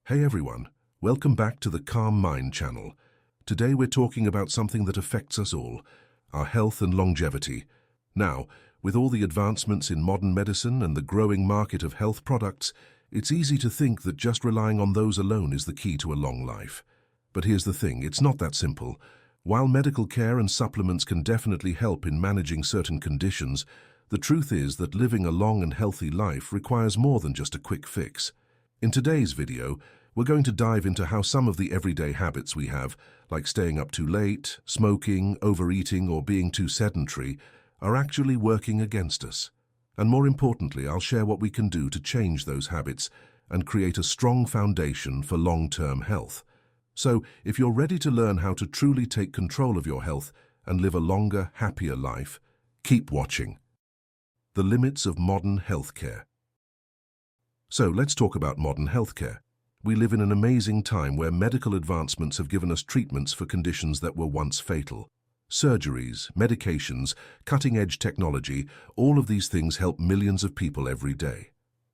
Hey everyone, welcome back to the Calm Mind channel. Today we're talking about something that affects us all, our health and longevity. Now, with all the advancements in modern medicine and the growing market of health products, it's easy to think that just relying on those alone is the key to a long life. But here's the thing, it's not that simple. While medical care and supplements can definitely help in managing certain conditions, the truth is that living a long and healthy life requires more than just a quick fix. In today's video, we're going to dive into how some of the everyday habits we have, like staying up too late, smoking, overeating, or being too sedentary, are actually working against us. And more importantly, I'll share what we can do to change those habits and create a strong foundation for long-term health. So, if you're ready to learn how to truly take control of your health and live a longer, happier life, keep watching. The limits of modern healthcare. So, let's talk about modern healthcare. We live in an amazing time where medical advancements have given us treatments for conditions that were once fatal. Surgeries, medications, cutting-edge technology, all of these things help millions of people every day.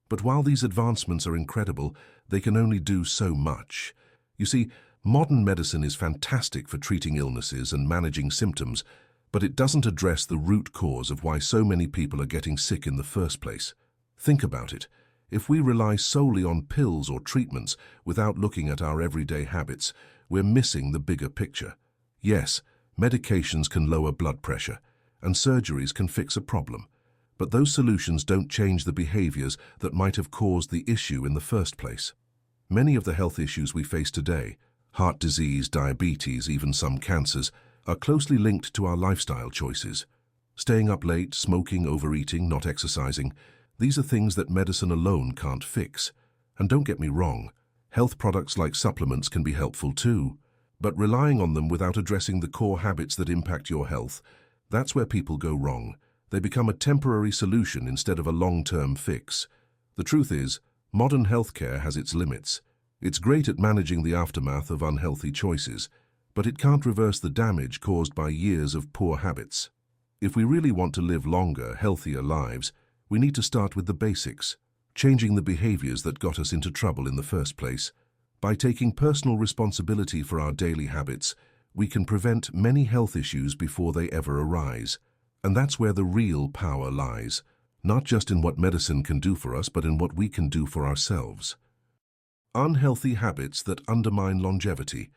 But while these advancements are incredible, they can only do so much. You see, modern medicine is fantastic for treating illnesses and managing symptoms, but it doesn't address the root cause of why so many people are getting sick in the first place. Think about it. If we rely solely on pills or treatments without looking at our everyday habits, we're missing the bigger picture. Yes, medications can lower blood pressure, and surgeries can fix a problem, but those solutions don't change the behaviors that might have caused the issue in the first place. Many of the health issues we face today, heart disease, diabetes, even some cancers, are closely linked to our lifestyle choices. Staying up late, smoking, overeating, not exercising, these are things that medicine alone can't fix. And don't get me wrong, health products like supplements can be helpful too. But relying on them without addressing the core habits that impact your health, that's where people go wrong. They become a temporary solution instead of a long-term fix. The truth is, modern healthcare has its limits. It's great at managing the aftermath of unhealthy choices, but it can't reverse the damage caused by years of poor habits. If we really want to live longer, healthier lives, we need to start with the basics, changing the behaviors that got us into trouble in the first place. By taking personal responsibility for our daily habits, we can prevent many health issues before they ever arise. And that's where the real power lies, not just in what medicine can do for us, but in what we can do for ourselves. Unhealthy habits that undermine longevity.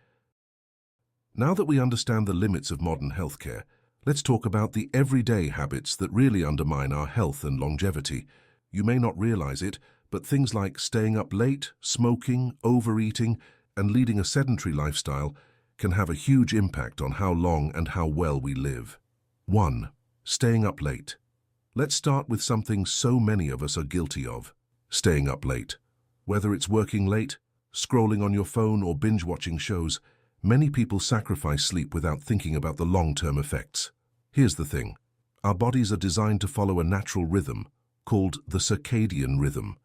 Now that we understand the limits of modern healthcare, let's talk about the everyday habits that really undermine our health and longevity. You may not realize it, but things like staying up late, smoking, overeating, and leading a sedentary lifestyle can have a huge impact on how long and how well we live. 1. Staying up late. Let's start with something so many of us are guilty of: staying up late. Whether it's working late, scrolling on your phone, or binge-watching shows, many people sacrifice sleep without thinking about the long-term effects. Here's the thing. Our bodies are designed to follow a natural rhythm, called the circadian rhythm.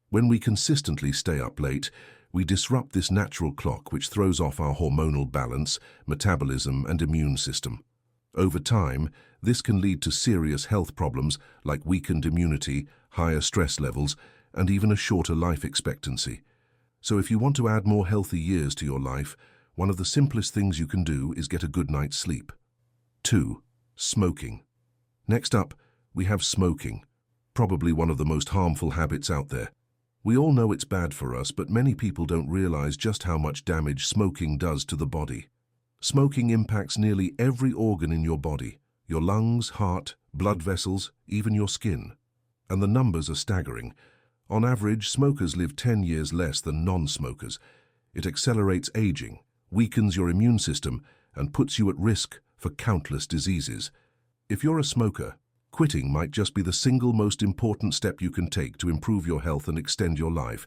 When we consistently stay up late, we disrupt this natural clock, which throws off our hormonal balance, metabolism, and immune system. Over time, this can lead to serious health problems like weakened immunity, higher stress levels, and even a shorter life expectancy. So if you want to add more healthy years to your life, one of the simplest things you can do is get a good night's sleep. 2. Smoking. Next up, we have smoking, probably one of the most harmful habits out there. We all know it's bad for us, but many people don't realize just how much damage smoking does to the body. Smoking impacts nearly every organ in your body: your lungs, heart, blood vessels, even your skin. And the numbers are staggering. On average, smokers live 10 years less than non-smokers. It accelerates aging, weakens your immune system, and puts you at risk for countless diseases. If you're a smoker, quitting might just be the single most important step you can take to improve your health and extend your life.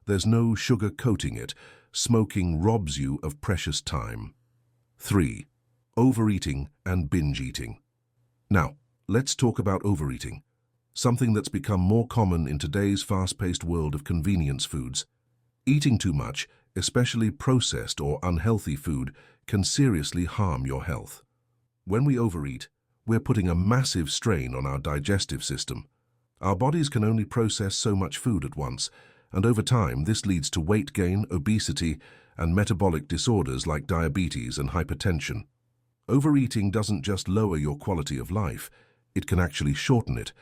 There's no sugar-coating it. Smoking robs you of precious time. 3. Overeating and binge eating. Now, let's talk about overeating, something that's become more common in today's fast-paced world of convenience foods. Eating too much, especially processed or unhealthy food, can seriously harm your health. When we overeat, we're putting a massive strain on our digestive system. Our bodies can only process so much food at once, And over time, this leads to weight gain, obesity, and metabolic disorders like diabetes and hypertension. Overeating doesn't just lower your quality of life, it can actually shorten it.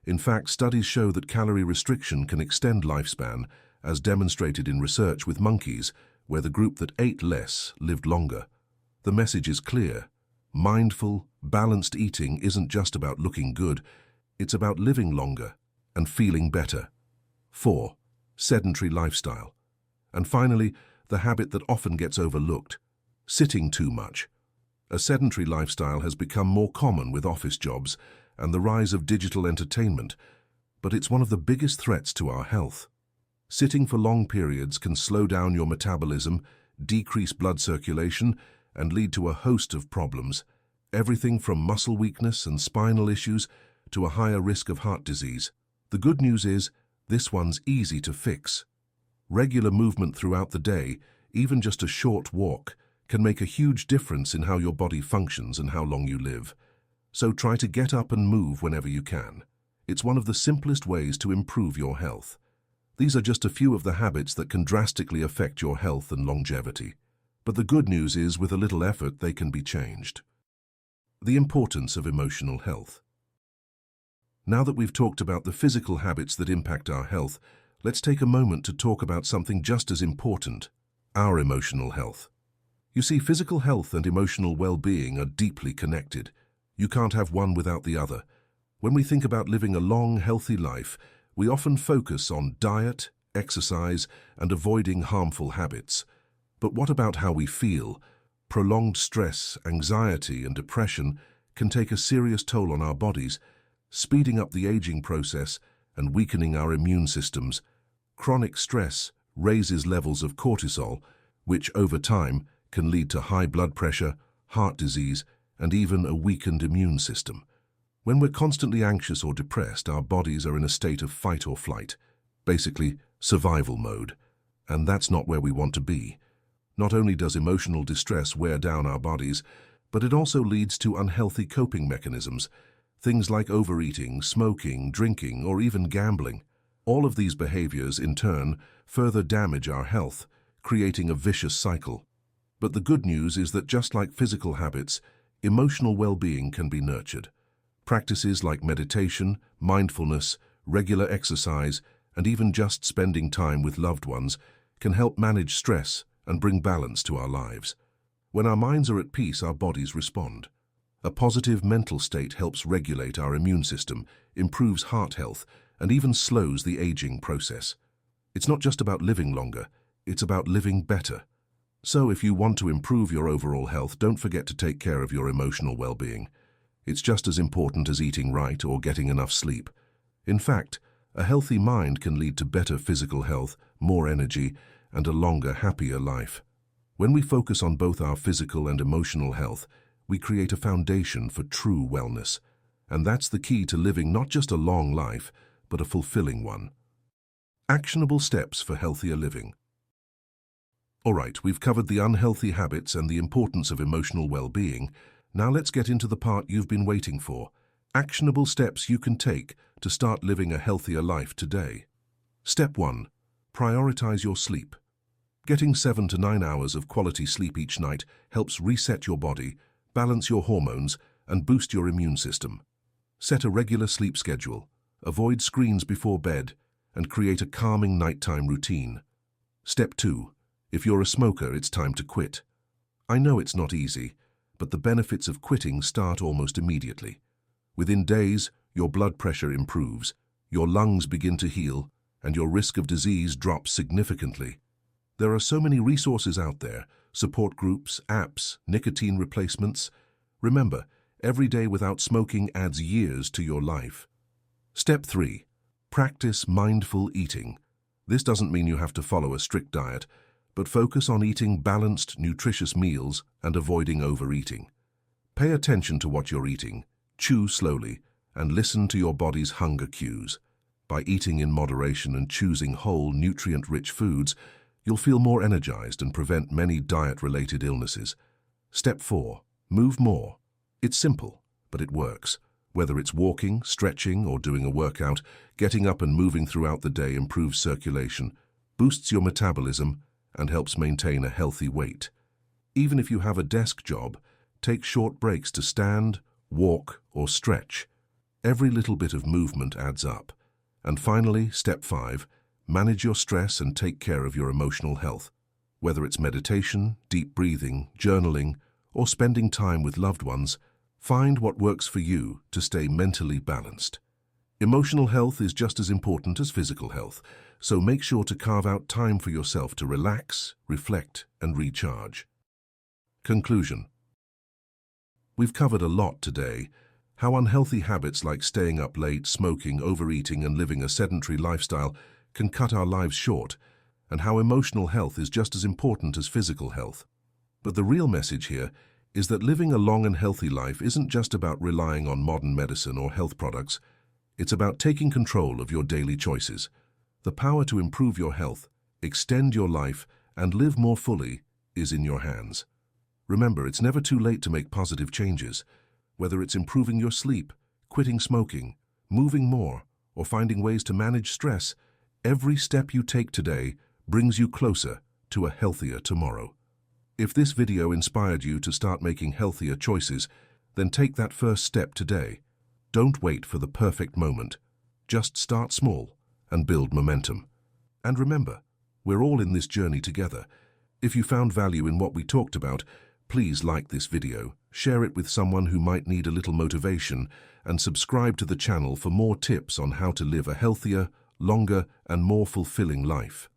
In fact, studies show that calorie restriction can extend lifespan, as demonstrated in research with monkeys, where the group that ate less lived longer. The message is clear. Mindful, balanced eating isn't just about looking good, it's about living longer and feeling better. 4. Sedentary lifestyle. And finally, the habit that often gets overlooked: sitting too much. A sedentary lifestyle has become more common with office jobs and the rise of digital entertainment, but it's one of the biggest threats to our health. Sitting for long periods can slow down your metabolism, decrease blood circulation, and lead to a host of problems, everything from muscle weakness and spinal issues to a higher risk of heart disease. The good news is, this one's easy to fix. Regular movement throughout the day, even just a short walk, can make a huge difference in how your body functions and how long you live. So try to get up and move whenever you can. It's one of the simplest ways to improve your health. These are just a few of the habits that can drastically affect your health and longevity. But the good news is, with a little effort, they can be changed. The importance of emotional health. Now that we've talked about the physical habits that impact our health, let's take a moment to talk about something just as important: our emotional health. You see, physical health and emotional well-being are deeply connected. You can't have one without the other. When we think about living a long, healthy life, we often focus on diet, exercise, and avoiding harmful habits. But what about how we feel? Prolonged stress, anxiety, and depression can take a serious toll on our bodies, speeding up the aging process and weakening our immune systems. Chronic stress raises levels of cortisol, which over time can lead to high blood pressure, heart disease, and even a weakened immune system. When we're constantly anxious or depressed, our bodies are in a state of fight or flight, basically survival mode, and that's not where we want to be. Not only does emotional distress wear down our bodies, but it also leads to unhealthy coping mechanisms, things like overeating, smoking, drinking, or even gambling. All of these behaviors, in turn, further damage our health, creating a vicious cycle. But the good news is that just like physical habits, emotional well-being can be nurtured. Practices like meditation, mindfulness, regular exercise, and even just spending time with loved ones can help manage stress and bring balance to our lives. When our minds are at peace, our bodies respond. A positive mental state helps regulate our immune system, improves heart health, and even slows the aging process. It's not just about living longer, it's about living better. So if you want to improve your overall health, don't forget to take care of your emotional well-being. It's just as important as eating right or getting enough sleep. In fact, a healthy mind can lead to better physical health, more energy, and a longer, happier life. When we focus on both our physical and emotional health, we create a foundation for true wellness. And that's the key to living not just a long life, but a fulfilling one. Actionable steps for healthier living. All right, we've covered the unhealthy habits and the importance of emotional well-being. Now let's get into the part you've been waiting for: actionable steps you can take to start living a healthier life today. Step 1. Prioritize your sleep. Getting 7 to 9 hours of quality sleep each night helps reset your body, balance your hormones, and boost your immune system. Set a regular sleep schedule, avoid screens before bed, and create a calming nighttime routine. Step 2. If you're a smoker, it's time to quit. I know it's not easy, but the benefits of quitting start almost immediately. Within days, your blood pressure improves, your lungs begin to heal, and your risk of disease drops significantly. There are so many resources out there: support groups, apps, nicotine replacements. Remember, every day without smoking adds years to your life. Step 3. Practice mindful eating. This doesn't mean you have to follow a strict diet, but focus on eating balanced, nutritious meals and avoiding overeating. Pay attention to what you're eating, chew slowly, and listen to your body's hunger cues. By eating in moderation and choosing whole, nutrient-rich foods, you'll feel more energized and prevent many diet-related illnesses. Step 4. Move more. It's simple, but it works. Whether it's walking, stretching, or doing a workout, getting up and moving throughout the day improves circulation, boosts your metabolism, and helps maintain a healthy weight. Even if you have a desk job, take short breaks to stand, walk, or stretch. Every little bit of movement adds up. And finally, step 5, manage your stress and take care of your emotional health. Whether it's meditation, deep breathing, journaling, or spending time with loved ones, find what works for you to stay mentally balanced. Emotional health is just as important as physical health, so make sure to carve out time for yourself to relax, reflect, and recharge. Conclusion. We've covered a lot today. How unhealthy habits like staying up late, smoking, overeating, and living a sedentary lifestyle can cut our lives short, and how emotional health is just as important as physical health. But the real message here is that living a long and healthy life isn't just about relying on modern medicine or health products. It's about taking control of your daily choices. The power to improve your health, extend your life, and live more fully is in your hands. Remember, it's never too late to make positive changes. Whether it's improving your sleep, quitting smoking, moving more, or finding ways to manage stress, every step you take today brings you closer to a healthier tomorrow. If this video inspired you to start making healthier choices, then take that first step today. Don't wait for the perfect moment. Just start small and build momentum. And remember, we're all in this journey together. If you found value in what we talked about, please like this video, share it with someone who might need a little motivation, and subscribe to the channel for more tips on how to live a healthier, longer, and more fulfilling life.